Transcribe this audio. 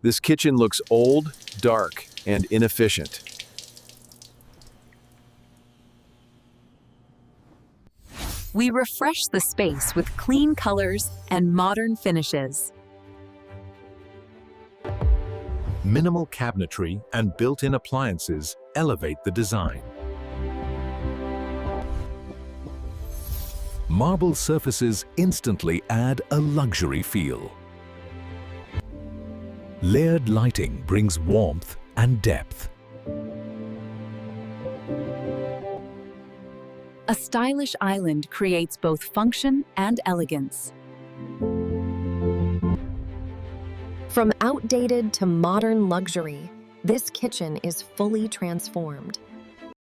This kitchen looks old, dark, and inefficient. We refresh the space with clean colors and modern finishes. Minimal cabinetry and built-in appliances elevate the design. Marble surfaces instantly add a luxury feel. Layered lighting brings warmth and depth. A stylish island creates both function and elegance. From outdated to modern luxury, this kitchen is fully transformed.